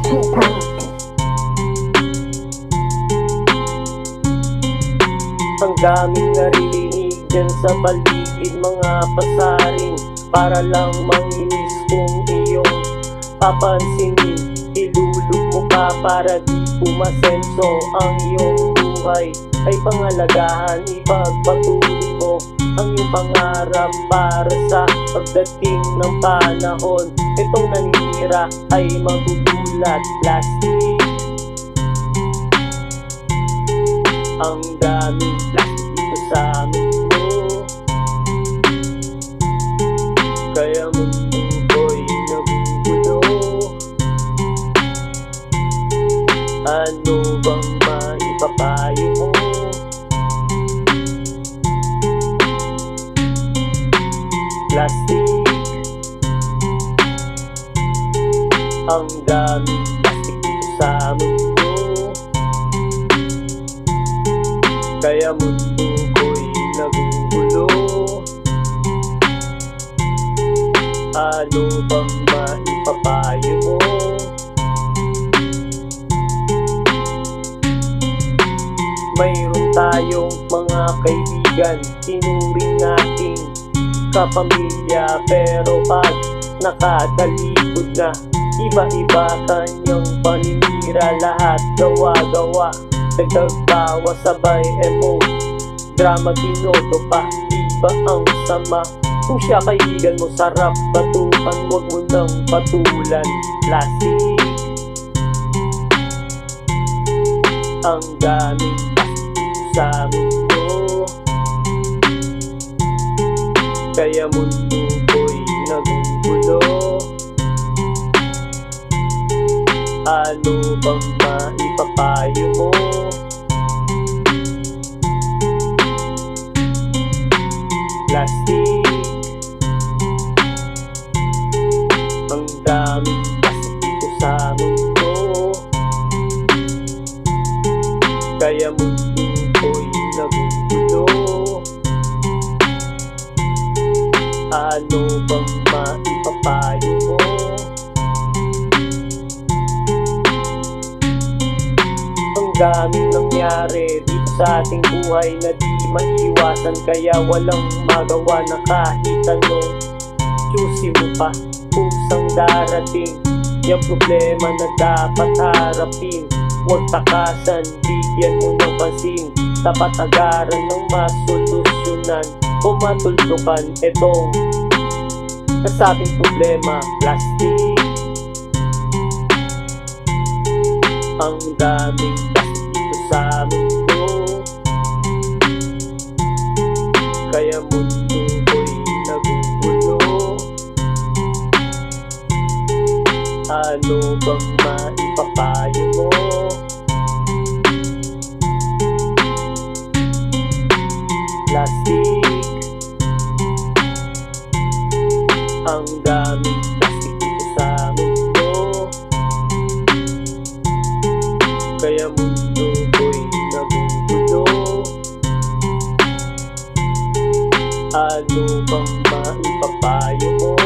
Ang daming naririnig dyan sa paligid, mga pasaring para lang manginis. Kung iyong papansinin, ilulog mo ka para di pumasenso. Ang iyong buhay ay pangalagahan, ipagpatuloy mo ang iyong pangarap para sa pagdating ng panahon. Itong naninira ay magugulat. Plastic, ang daming plastic dito sa mundo, kaya mundo ko'y nagugulo. Ano bang maipapayo mo? Plastic, ang daming plastic dito sa mundo, kaya mundo ko'y nagugulo. Ano bang maipapayo mo? Mayroon tayong mga kaibigan, tinuring nating kapamilya, pero pag nakatalikod na, iba-iba kanyang paninira. Lahat gawa-gawa, nagtagtawa, sabay emote, drama, tinoto pa, iba ang sama. Kung siya kaibigan mo, sarap batukan, huwag mo nang patulan. Plastic, ang daming plastic sa mundo, kaya mundo ko'y nagugulo. Ano bang maipapayo mo? Plastic, ang daming plastic dito sa mundo, kaya mundo ko'y nagugulo. Ano bang maipapayo mo? Ang daming nangyari dito sa ating buhay na di maiiwasan, kaya walang magawa na kahit ano. Choosy mo pa kusang darating, yung problema na dapat harapin. Huwag takasan, bigyan mo ng pansin, dapat agaran ng masolusyonan o matultukan itong nasabing problema. Plastic, ang daming plastic dito sa mundo, kaya mundo ko'y nagugulo. Ano bang maipapayo mo? Plastic, ang daming plastic dito sa mundo, kaya mundo ko'y nagugulo. Ano bang maipapayo mo?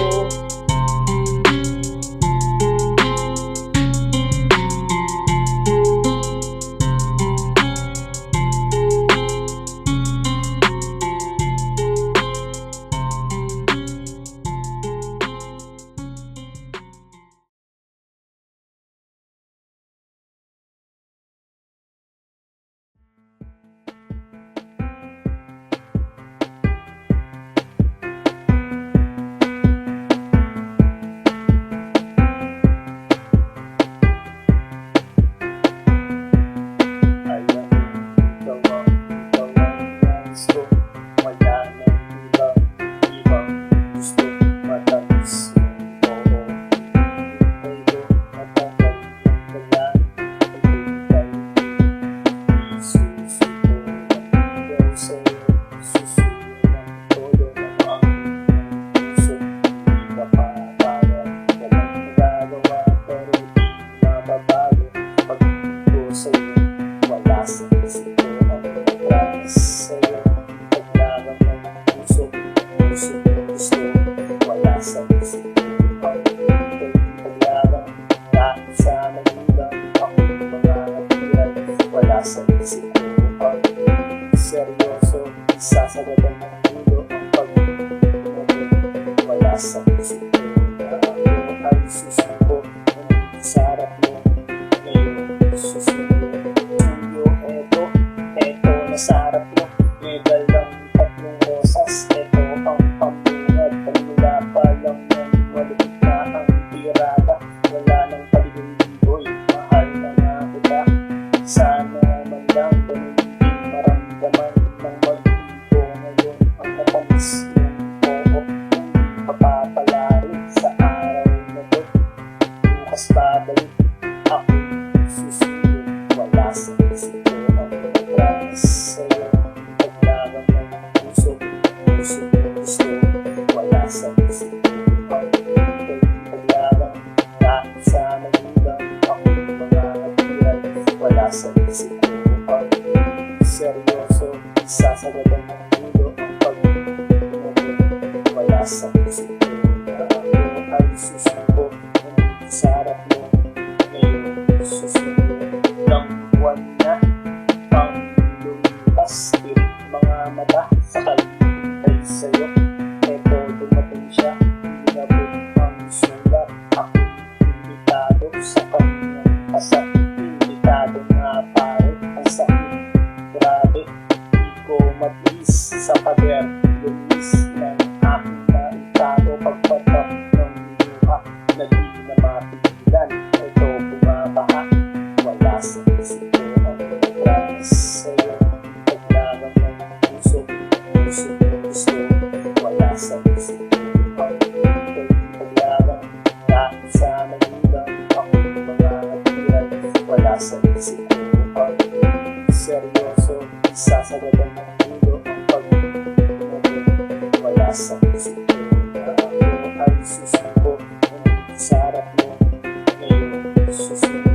Wala sa isip ko, pag-ibig, pag-ibig, pag-ibig, pag-ibig, wala sa isip ko ang seryoso, sasagadan ng ulo ang pag-ibig. Wala sa isip ko na ako ay susuko sa harap mo. Ngayon susuko tuyo, eto nasa harap mo. May dalang tatlong rosas, eto ang pamunad. Pagmula pa lang ng malupit na ang tirada. Wala nang paligoy, mahal na nga kita. Sana man lang ganun din maramdaman ng mag-ibo. Ngayon ang matamis yung oo, mapapala rin sa araw na to. Bukas babalik ako susunod. Wala sa isip ko ang promise sa'yo. Paglaban ng puso gusto. Wala sa isip ko ang paglaban. Kahit sa magulang ako mga natiran. Wala sa isip ko ang seryoso, sasagadan ng ulo ang pag-ibig. Wala sa isip ko na ako ay susuko sa harap mo. Ngayon susunod ng buwan na pang lumipas. Tirik mga mata sa kalibay sa'yo. Eto dumating siya, hinabot ang sulat. Ako imbitado sa kanyang kasal. Imbitado nga pare ang sakit. Grabe, di ko matiis sa pader. Lumis ng aking naitado. Pagpatak ng luha na di na mapigilan. Ito bumabaha. Wala sa isip ko ang promise sa'yo. Paglaban ng puso gusto. Wala sa isip ko ang paglaban. Kahit sa magulang ako mga natiran. Wala sa isip ko ang seryoso, sasagadan ng ulo ang pag-ibig. Wala sa isip ko na ako ay susuko sa harap mo. Ngayon susunod.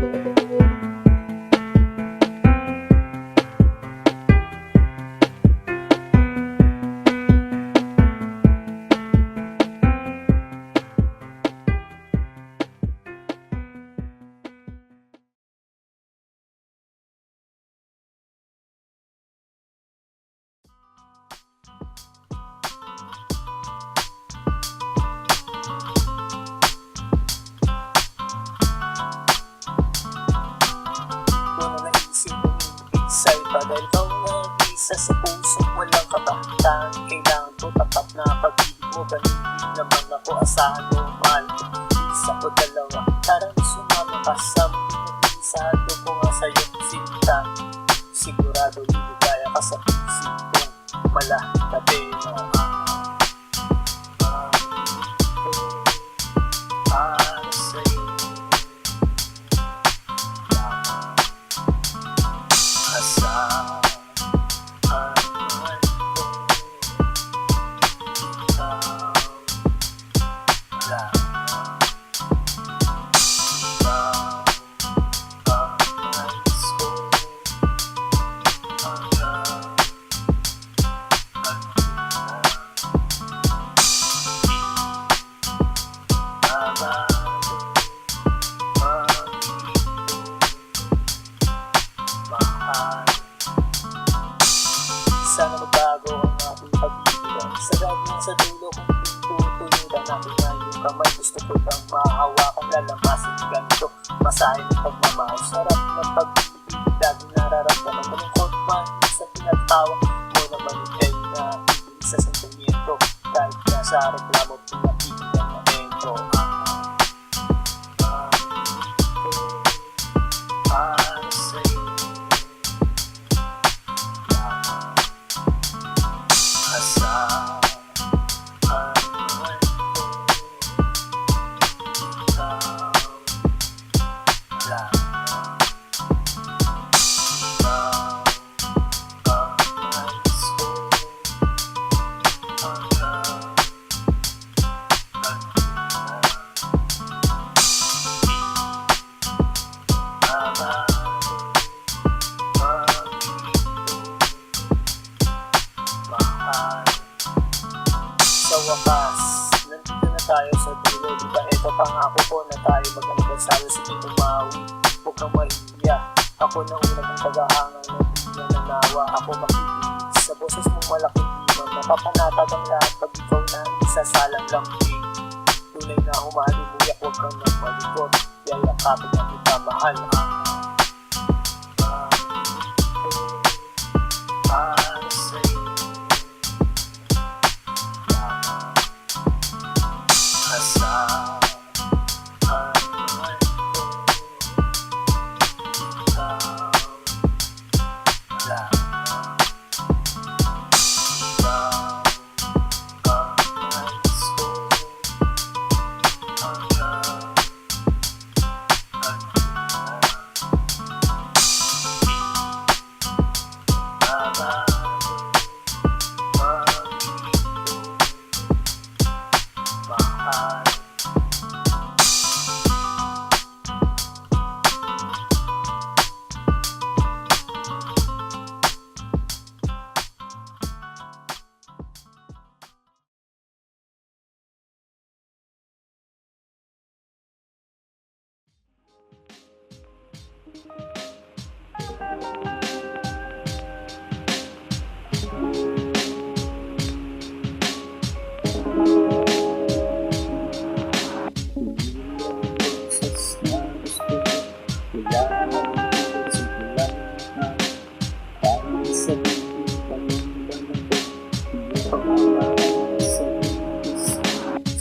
Sa'yo pa dahil ikaw nag-isa sa puso. Walang kabataan, kailangan ko tapat na pag-ibig mo. Ganun din naman ako, asahan mo, mahal ko. Isa ko dalawa, tarang sumama ka sa mag-iisado ko nga sa'yo sinta. Sigurado liligaya ka sa isip ko. Malakate na para sa'yo. Asahan man ko, ikaw lang. Ikaw ang nais ko hanggang mahal. Sana magbago ang ating pag-ibig. Sagad na sa dulo kung pintutunuran aking na yung kamay. Gusto ko bang mahawakan, lalamasin ganito. Masahin ang pagmamahal, sarap ng pag-ibig. Laging nararamdaman, malungkot man sa pinagtawa mo naman ikay na sa sentimiento. Kahit nasa reklamo, pinakikita na ito. Para sa'yo asahan man ko, ikaw lang. Ikaw ang nais ko hanggang mahal. Sa wakas, nandito na tayo sa dulo. Diba ito pangako ko na tayo mag-anibersaryo, sige tumawi. Huwag kang mahiya Ako na una mong pag-aanga na di na nanawa. Ako makikinig sa boses mong malaking imam. Napapanatag ang lahat pag ikaw na isasalang lang. Tunay na umalimuyak, huwag kang nang malikot. Yayakapin na kita, mahal. Para sa'yo asahan man ko, ikaw lang. Ikaw ang nais ko hanggang mahal.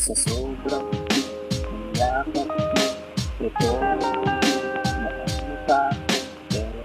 Sa sobrang yakap mo, ito makamukha ko, pero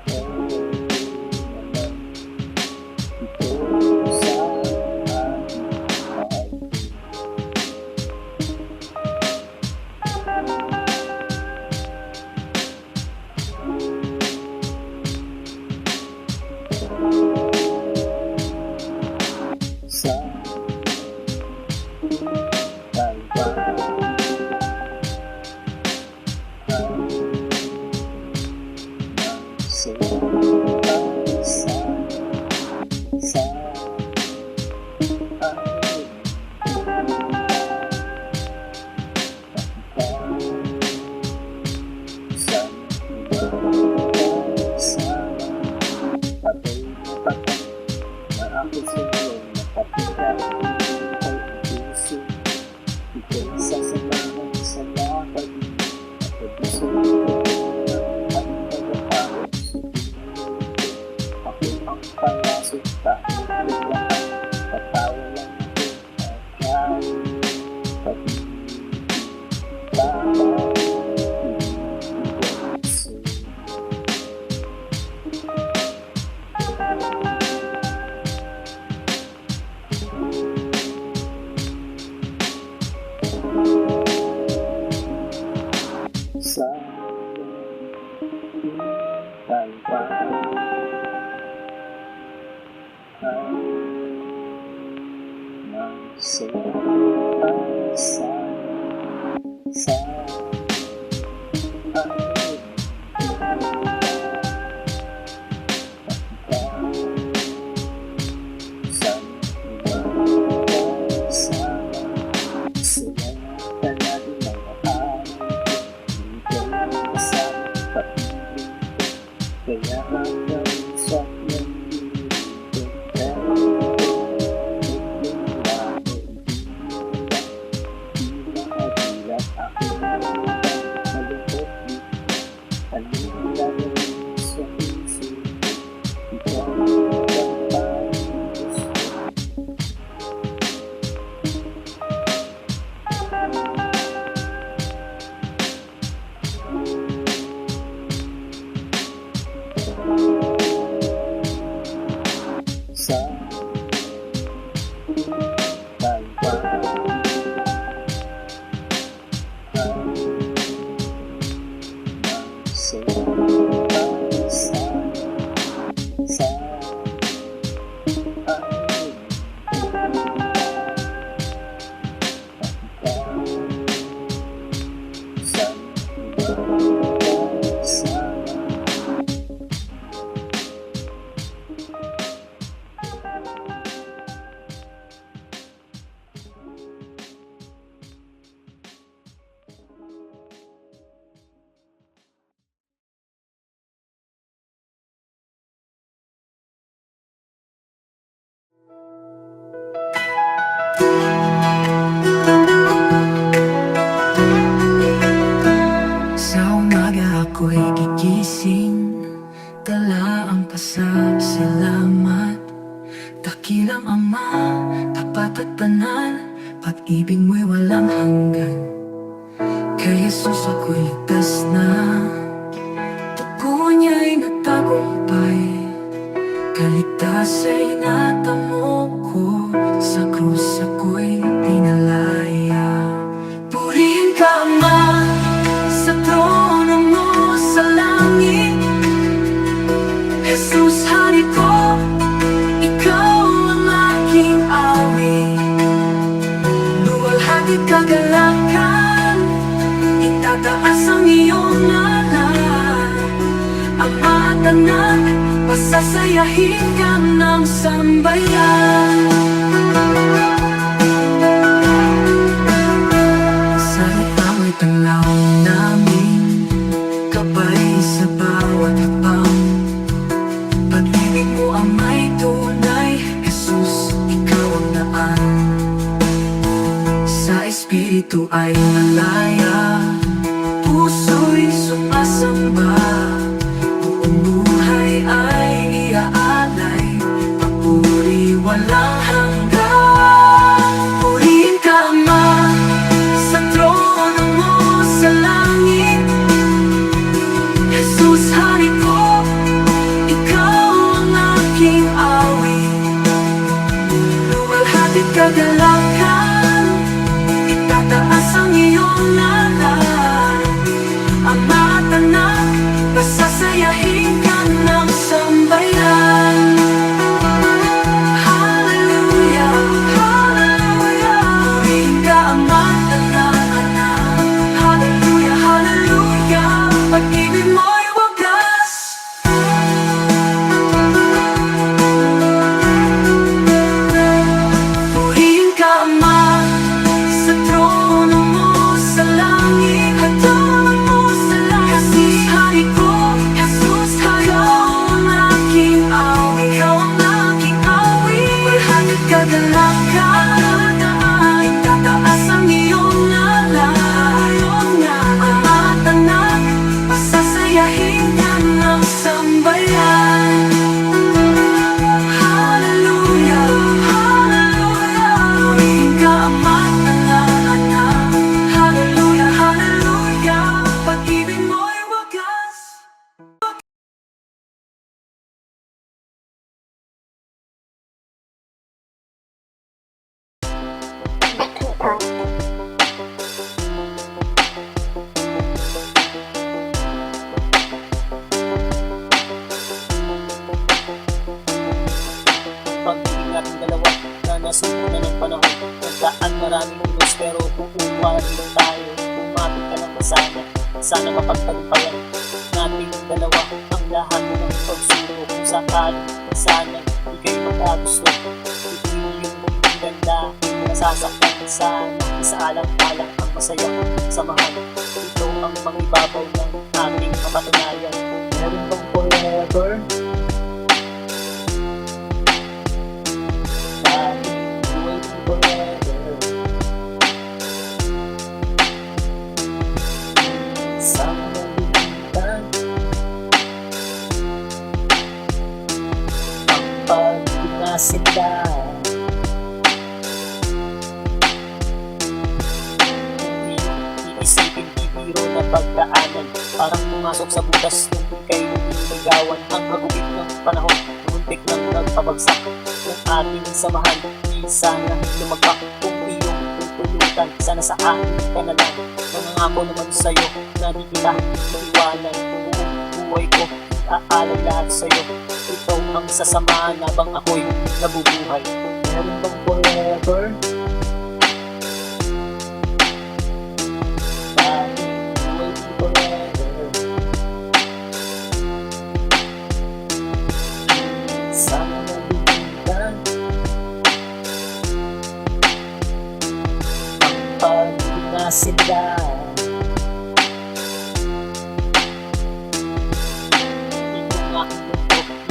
Sa umaga ako'y gigising, dala ang pasasalamat. Dakilang Ama, tapat at banal, pag-ibig mo'y walang hanggan. Kay Jesus ako'y ligtas na, dugo niya'y nagtagumpay. Kaligtas ay natamo ko, sa krus ako'y pinalaya. Purihin ka Ama, sa trono mo sa langit. Jesus, hari ko, ikaw ang aking awit. Luwalhati kagalakan, itataas ang iyong ngalan. Ama at anak, pasasayahin ka ng sambayan. Sa ikaw ay tanglaw namin, gabay sa bawat hakbang. Pag-ibig mo ang may tunay, Jesus, ikaw ang daan. Sa espiritu ay malaya, puso'y sumasamba. Buong buhay ay iaalay, papuri walang hanggan. Purihin ka Ama, sa trono mo sa langit. Jesus, hari ko, ikaw ang aking awit. Luwalhati't kagalakan, itataas ang iyong ngalan. Ama at anak, pasasayahin ka ng sambayan. Hallelujah, hallelujah. Purihin ka Ama at anak. Hallelujah, hallelujah. Pag-ibig mo'y wagas. Purihin ka Ama, sa trono mo sa langit. Hagdanan mo sa langit. Jesus, hari ko, Jesus, ikaw ang aking awit. Ikaw ang aking awit. Walhati't kagalakan, itataas ang iyong ngalan. Ama at anak, pasasayahin ka ng sambayan. Hallelujah, hallelujah. Purihin ka Ama at anak. Hallelujah, hallelujah. Pag-ibig mo'y wagas. Pag-ibig natin dalawa na nasuko na ng panahon. Nagdaan maraming ulos pero kukuha rin tayo. Umapit ka lang sana, sana mapagtagumpayan natin dalawa ang lahat ng pagsuro. Kung sakali, sana di kayo magkagusto. Ito yung ganda, nasasaktan sana. Isaalang-alang ang masaya samahan. Ito ang mangibabaw ng ating kapatunayan. Meron bang forever? Sila hindi iisipin bibiro na pagdaanan. Parang pumasok sa butas nung ika'y niligawan. Ang hagupit ng panahon, muntik nang nagpabagsak ng ating samahan. Di sana lumagpak kung iyong tutulutan. Sana sa akin ka na lang. Nangangako naman sa'yo na di kita iiwanan. Buong buhay ko aalay lahat sa'yo. Ito ang sasamahan habang ako'y nabubuhay. Meron bang forever? Waiting forever. Sana nabigyan ang pag-ibig na sila.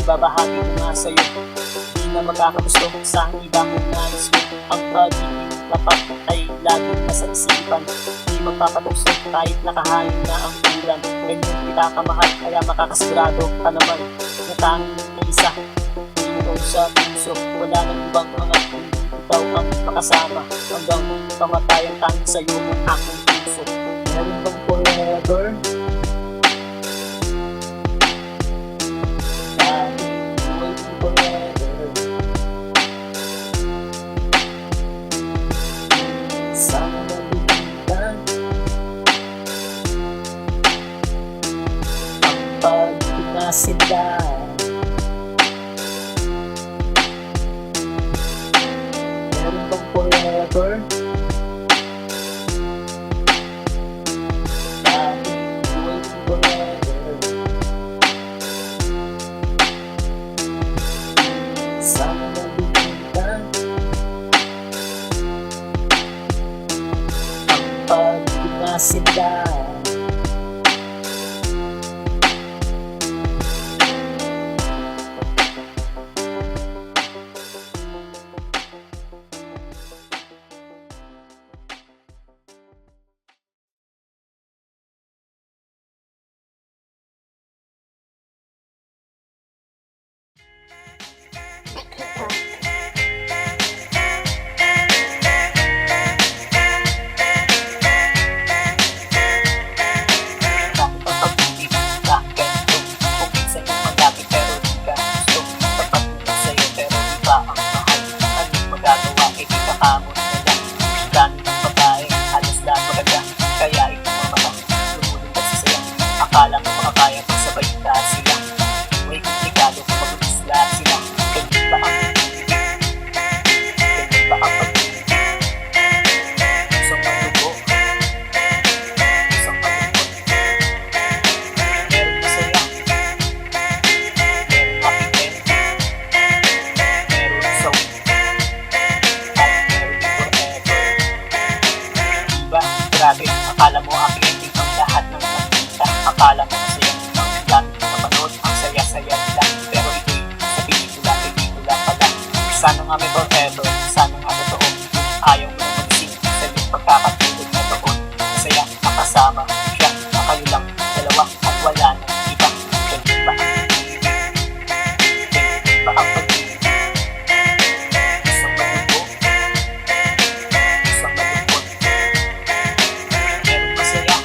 Ibabahagi ko nga sa'yo. Di na magkakagusto sa ibang nais mo. Ang pagiging tapat ay laging nasa isipan, di magpapatukso kahit nakahain na ang ulan. Ganyan kita kamahal, kaya makakasigurado ka naman na tanging na isa ikaw sa puso. Wala nang ibang mga hindi ikaw ang makasama, hanggang kamatayan tanging sa'yo ang aking puso. Meron bang forever? Sana nalimutan ang pagpinasindan. Meron bang forever? Dahil buhay forever. Sana nalimutan pagpinasindan. Akala mo makakaya pag sabay ka sila. May komplikado kung mag-isla sila. Ganyan ba ang pag-ibig? Ganyan ba ang pag-ibig? Isang malubo, isang malungkot. Meron masaya, meron happy end, meron sawi, at meron forever. Diba? Grabe, akala mo happy ending ang lahat ng akala mo masaya ang dami ng kapanood, ang saya-saya nila. Pero ito'y sa pelikula pala. Sana nga may forever, sana nga totoo. Ayaw mo na mag-sing sa iyong pagkakatulog na taon. Masaya, makasama siya, na kayo lang, dalawa at wala nang iba. Ganyan ba ang pag-ibig? Ganyan ba ang pag-ibig? Isang malubo, isang malungkot. Meron masaya,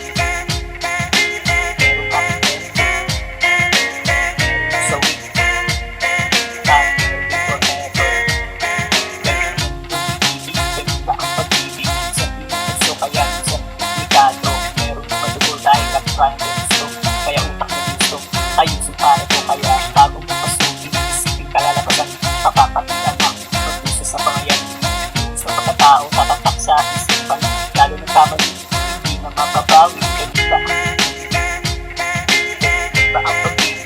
kaya utak na gusto, ayusin para ko. Kaya bago mo pasukin, isipin kalalabasan, makakatilan ang pagpusa sa pangayan. Sa pagkatao, tatatak sa isipan, lalo ng kamali, hindi na mababawi. Ganyan ba ang pag-ibig? Ganyan ba ang pag-ibig?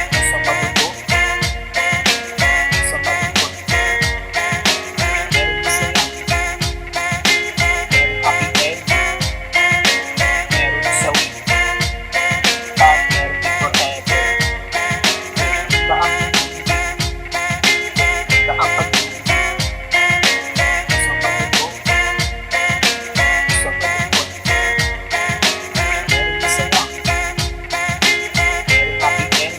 Isang malubo, isang malungkot. Meron masaya, meron happy end, meron sawi, at meron forever. Ganyan ba ang pag-ibig? Ganyan ba ang pag-ibig? Isang malubo, isang malungkot. Meron masaya, meron happy end,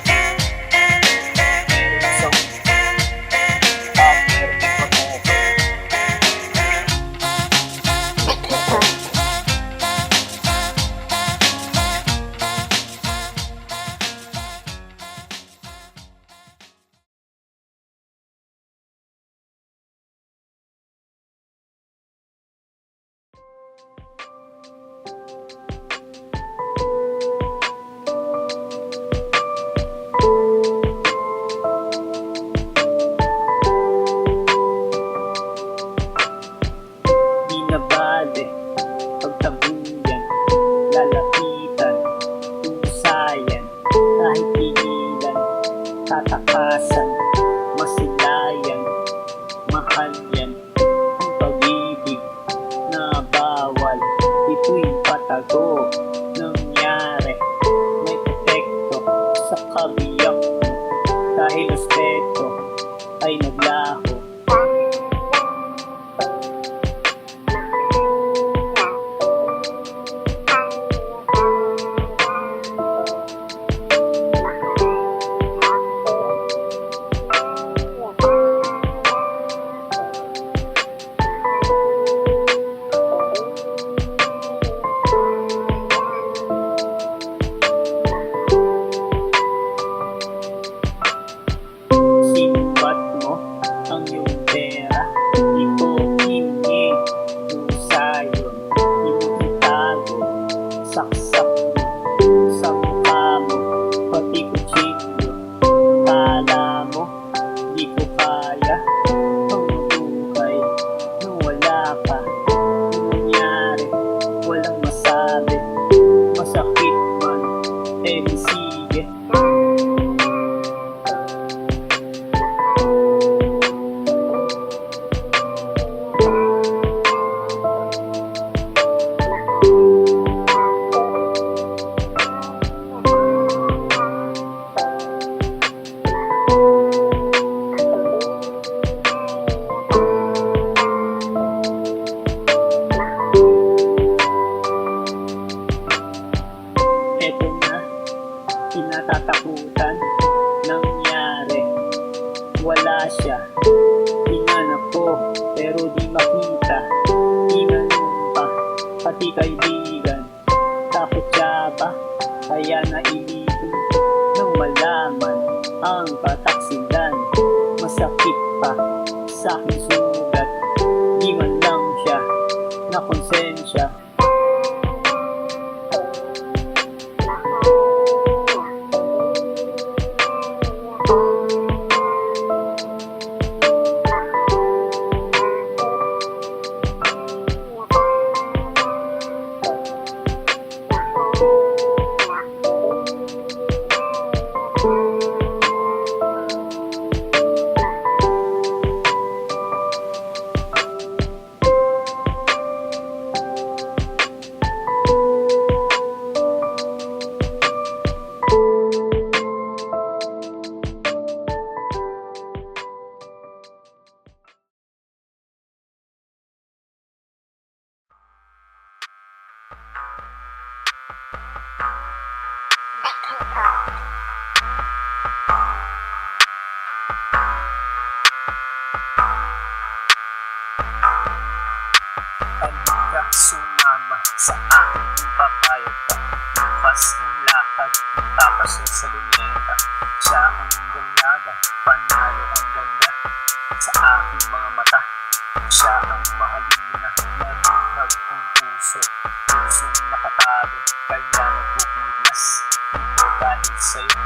meron sawi, at meron forever. Di na bale, pagtabuyan, lalapitan, pusayan, kahit pigilan, tatakasan, masilayan, mahal yan, ang pag-ibig na bawal, ito'y patago, nangyari, may epekto sa kabiyak mo, dahil respeto ay naglaho. Simbat mo ang iyong pera, di ko hingi. Pusa yun, initago, saksak mo sa mukha mo, pati kutsilyo. Kala mo, di ko kaya ang mabuhay nung wala ka. Ang nangyari, walang masabi, masakit man, eh di sige. Eto na, kinatatakutan, nangyari, wala siya. Hinanap ko, pero di makita. Tinanong pa, pati kaibigan. Takot siya ba? Kaya nailipin nang malaman ang kataksilan. Masakit pa sa aking sugat, di man lang siya nakonsensya. Halika, sumama sa aking papayag ka. Bukas ng lakad, tapas sa luneta. Siya ang dalaga, panalo ang ganda. Sa aking mga mata, siya ang mahalina. Nabuhag ang puso, pusong nakatago. Kaya nagpupuglas, ito dahil sa'yo.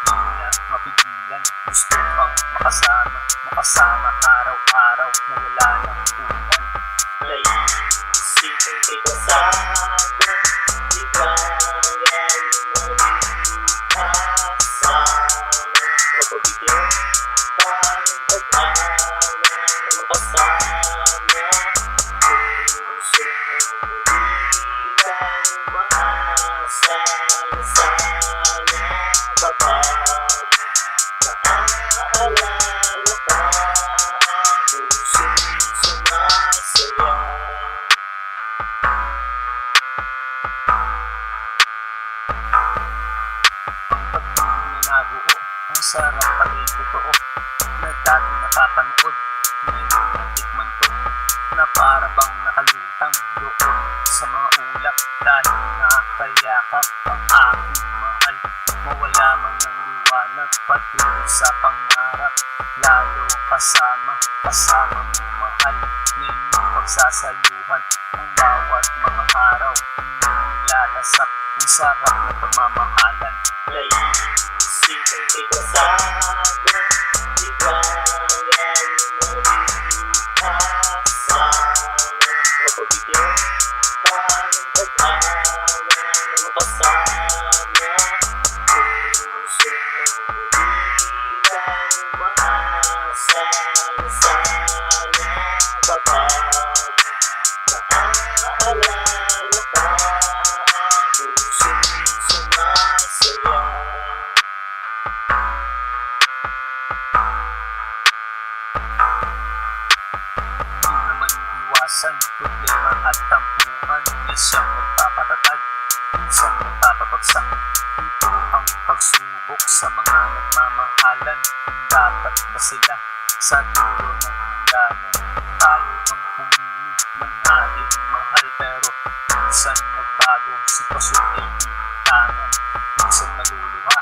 Di na mapigilan, gusto pang makasama. Makasama araw-araw na wala ng utang. Naisip ang kasama, di kaya magkasama. Mapabigyan pa ng pag-ama na makasama. Puso di tayo maasa na sana babag. Naaalala ka, puso sumasaya. Nabuo, ang sarap pala'y totoo na dati napapanood. Ngayon natikman ko na para bang nakalutang doon sa mga ulap. Dahil nakakayakap ang aking mahal, mawala man ng liwanag patuloy sa pangarap. Lalo kasama mo mahal, ngayong pagsasaluhan ang bawat mga araw. Nilalasap ang sarap na pagmamahalan. Naisip ang kasama, di kaya magkasama. Mapabigyan pa ng pag-ama na makasama. Puso di tayo maasa na sana babag. Naaalala ka, puso sumasaya. at tampuhan, isang nagpapatatag, isang nagpapabagsak. Ito ang pagsubok sa mga nagmamahalan. Dapat ba sila sa dulo ng hangganan? Tayo ang pumili ng ating mahal, pero minsan nagbago, sitwasyon ay itangan. Minsan maluluha,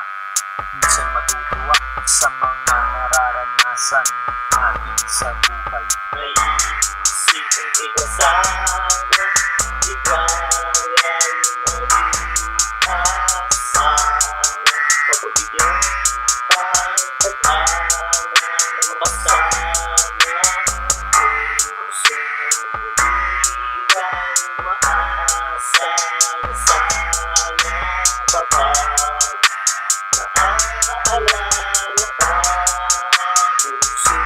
minsan matutuwa sa mga nararanasan natin sa buhay. May isipin ikasama, ikayan mag-asama, pagbibigyan pang pag-ama na makasama. Puso hindi kang maasa na sana kapag naaalala ka. Puso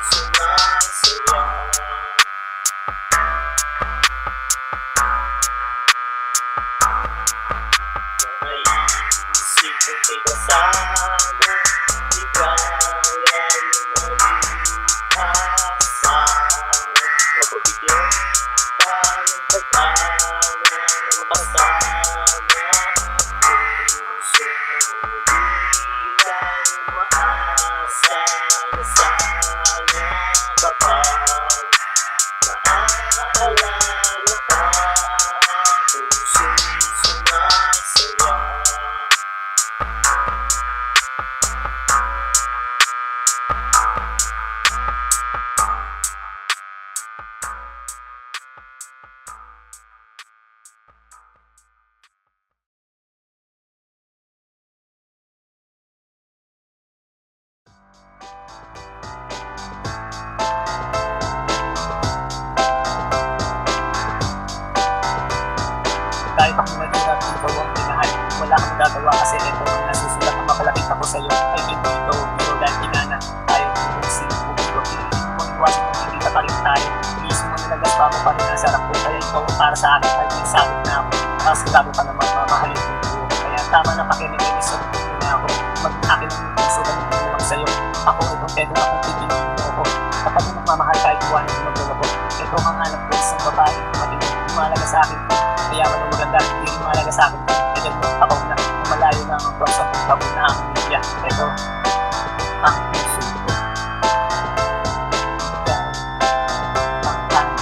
sumasaya. May isipin ikasama, ikayan mag-asama, pagbibigyan pang pag-ama na makasama. Puso hindi kang maasa na sana kapag naaalala ka. Puso sumasaya. Kahit ako mahirap, ikaw ang pinahal. Wala kang magagawa kasi ito ang nasusulat na mapalapit ako sa'yo. Ay hindi ito, biro dahil pinana. Tayo bubuksin, bubuklo. Hindi mo iwasan kung hindi pa rin tayo. Iisip mo nalagas pa mo pa rin ang sarap ko. Kaya ikaw para sa akin ay may sakit na ako. Nakasigado ka naman mamahalin ko buo. Kaya tama na pakinig sa buo na ako. Mag-akin ang puso, ganun din naman sa'yo. Ako ay kontento na kung pipiliin mo ako. Kapag mo nagmamahal kahit iwanan mo magdala ko. Ito ang hanap ko isang babae. Matingin, lumalaga sa akin. Kaya man ang maganda, hindi lumalaga sa akin. Edad mo, ako na, malayo na ang buwan sa pagkabon na ang media. Ito, ang puso ko. Ikaw, ang tanong.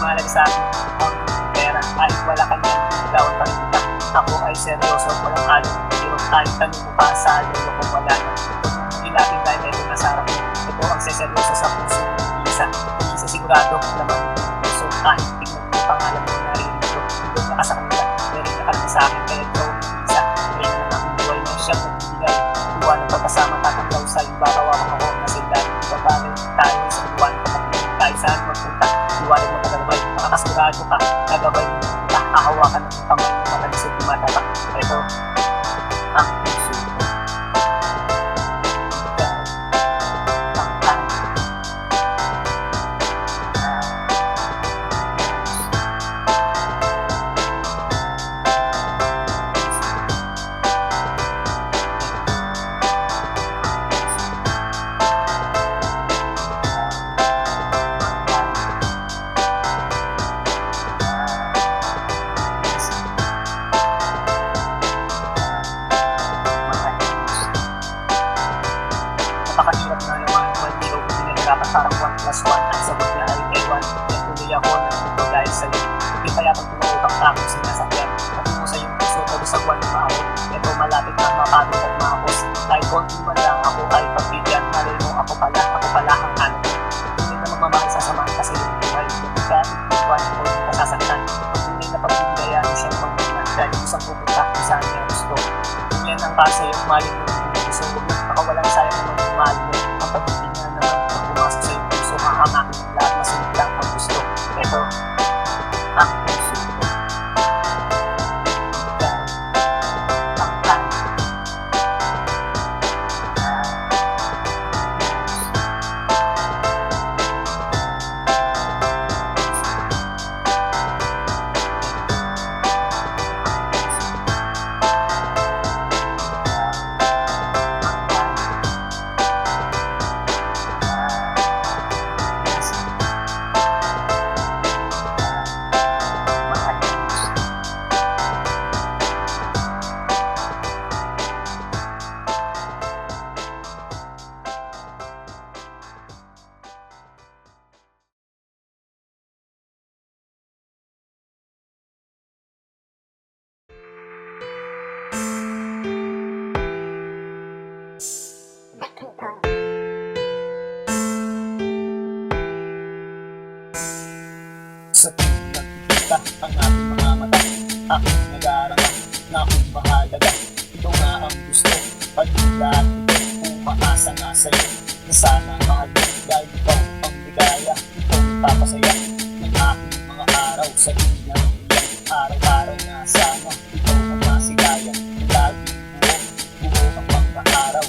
Mahalaga sa akin ang pera kahit wala ka niyan, bitawan pa rin kita. Ako ay seryoso, walang halong pero kahit tanong mo pa sa lolo kung wala na. Huwag mong ilapin dahil ito nasa harap mo. Ito ang seseryoso sa puso ng isa. Isa sigurado naman yung puso kahit tingnan mo pangalan mo naririnig ko. Hindi na ka sa kanila, meron na ka lang sa akin kaya ikaw ang isa. Kaya na lang ang buhay na siyang nagbibigay. Iwan ang pagkasama tatanggaw sa ibabawakan ako na sa ilalim. Ibabagay tayo sa iwan pagkakilin kahit saan magpunta. Iwanan mo tagalabay, makakasigurado ka, nagabay mo kita, hahawakan ng kamay mo matalisod dumadapak. Ito, ang puso ko. Ikaw, ang tanong. Napakahirap na naman, hindi ko pinagkakapat parang 1+1 ang sagot niya ay ewan. Kaya tuloy ako nagpunto dahil sa'yo. Hindi kaya pag tumawag ang akong sinasakyan. Patungo sa iyong puso, pag-usagwan ng maawot. Ito malapit na mapagod at maakos. Kahit konti man lang ako ay pagbibigyan. Malay mo ako pala ang hanap. Hindi na magmamahal sa samahan kasi yung buhay. Kaya iwan o yung kasasaktan. Ang tunay na pagbibigayaan siyang magmuna. Dahil isang pupunta kung saan niya gusto. Yan ang kasi yung malin mo ng puso. Huwag na pakawalan sayang naman yung mahal mo. Ang pag-ibig na naman pag pumasok sa iyong puso. Ang aking lahat masunod lang ang gusto. Ito, ang puso ko. ka ang aking mga mata. Aking nag-aarama na kung mahalaga. Ito nga ang gusto, pag-lahat ito, umaasa nga sa'yo na sana mahal mo dahil ikaw ang ligaya. Ikaw ang papasaya ng aking mga araw sa dunyang iyan. Araw-araw na sana ikaw ang masigaya. Lagi buo ang mga araw.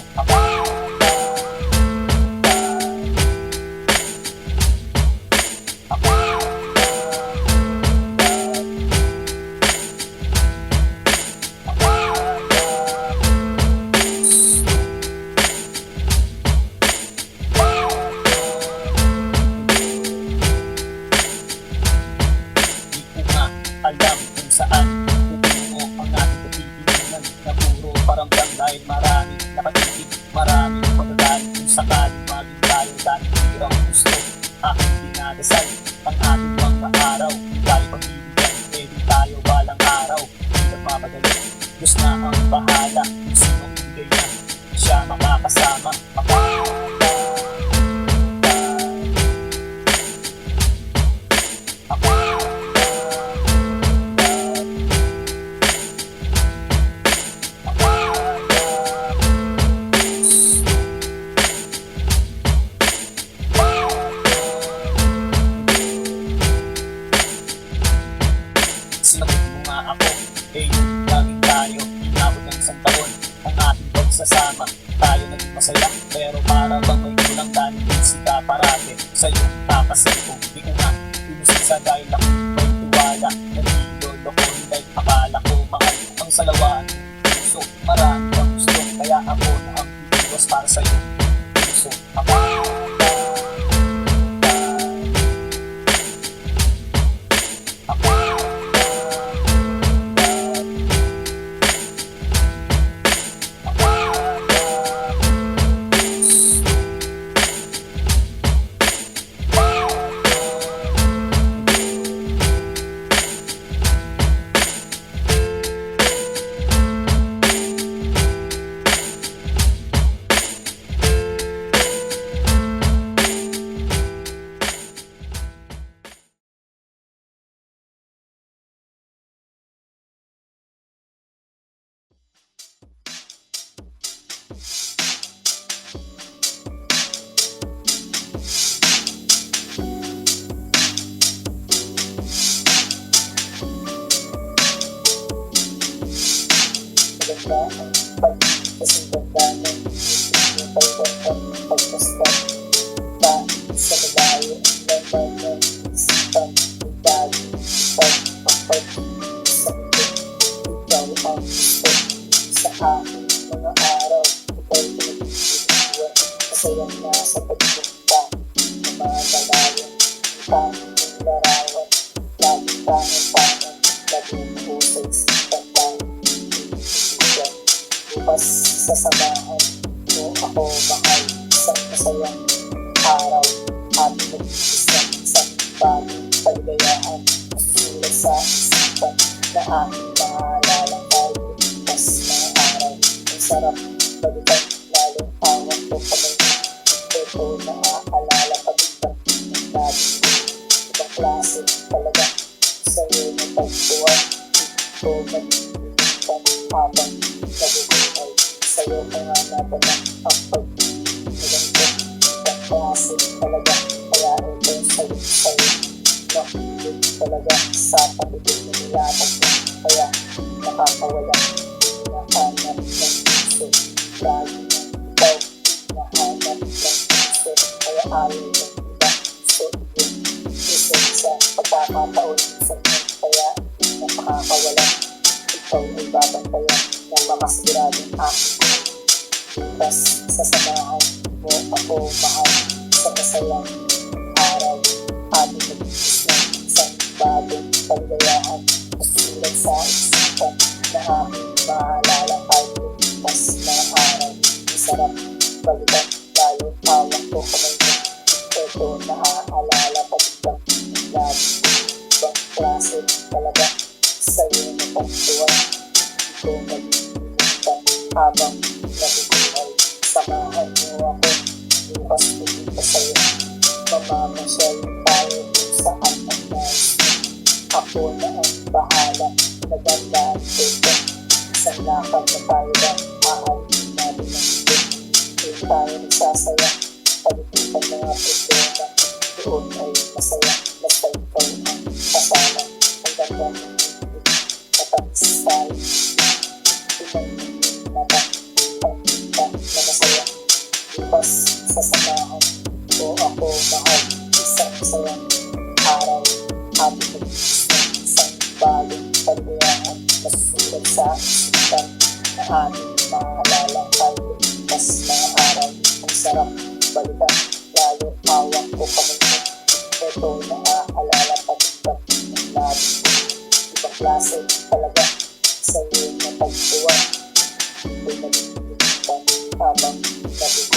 Alam kung saan pupungo ang ating pagtitinan na puro paramdam dahil maraming nakatitig, maraming pagkagaling kung sakaling maging tayo dahil hirang gusto. Aking dinadasal ang ating mga araw dahil pagbibigyan, pwede tayo balang araw. Hindi nagmamadali, Diyos na ang bahala kung sino bigay niya, siya makakasama. Sinagot mo nga ako, laging tayo inabot ng isang taon. Ang ating pagsasama, tayo naging masaya. Pero para bang may kulang dahil busy ka parate. Sa'yo kakasal ko, di ko nga pinusin dahil ako may tiwala. Nagilolo ko dahil akala ko mahal ang salawaan. Puso, marami ang gusto, kaya ako na ang pinuwas para sa'yo. Puso, ako. Maganda ang pagkasinganda ng yung pagkakang pagkastan. Kahit sa malayo ang laman ng isipan, ang dali, pagpapag sa ito. Ikaw ang gusto sa aking mga araw. Ikaw pinag-iwan, masayang nasa pagpunta na mga malayan. Ang tanging larawan, lagi tangan-tangan, lagi mo sa isipan tayo. Bukas sasamahan mo ako mahal isang masayang araw. Ating mag-isang isang bagong kaligayahan. Masusulat sa isipan na aking maalala tayo. Bukas mga araw, ang sarap balikan, lalong awat ko kamay. Ito na aalala pagkita ng dati. Ibang klase talaga sa'yo na pagkuhan. Ito mag-iipan habang nabubuhay. Sa'yo ka nga natanang ang pag-iiganto. Ibang klase talaga, kaya ito sa'yo. Nakilig talaga sa pagiging nilapag mo. Kaya nakakawala, nahanap ng puso. Lagi ng ikaw, nahanap ng puso. Kaya ayaw ng iba, so yun. Isa pagkakataon sa inyo, kaya napakakawala. Ikaw ay babantayan ng makasiguradong aking. Bukas sasamahan mo ako mahal sa masayang araw. Ating mag-iis ng isang bagong kaligayahan. Masusulat sa isipan na aking maalala tayo. Bukas na araw, masarap balikan, lalo tawag ko kamay mo. Ito naaalala pagkita ng lagi. Ibang klase talaga sa'yo na pagtuwan. Ito mag-iintan habang nabubuhay. Samahan mo ako, bukas pupunta sa'yo. Mamamasyal tayo kung saan ang nais mo. Ako ako na ang bahala. Nagandaan ko ito. Isang lakad na tayo lang, aalis natin ng ito. Doon tayo nagsasaya, palipitan mga problema. Doon ay masaya, basta ikaw ang kasama. Ang ganda ng mundo, matamis tayo. Pinag-ibig na ba, pagkita na masaya. Bukas sasamahan ko ako mahal. Isang sayang araw, ating nag-iis ng isang bagong kaligayaan. Nasusulat sa isipan na ating maalala tayo. Mas mga araw, ang sarap balikan. Lalo hawak ko kamay mo. Ito naaalala pati ng labi ko. Ibang klase talaga sa iyong natagpuan. Ito'y nalilimutan habang nabubuhay.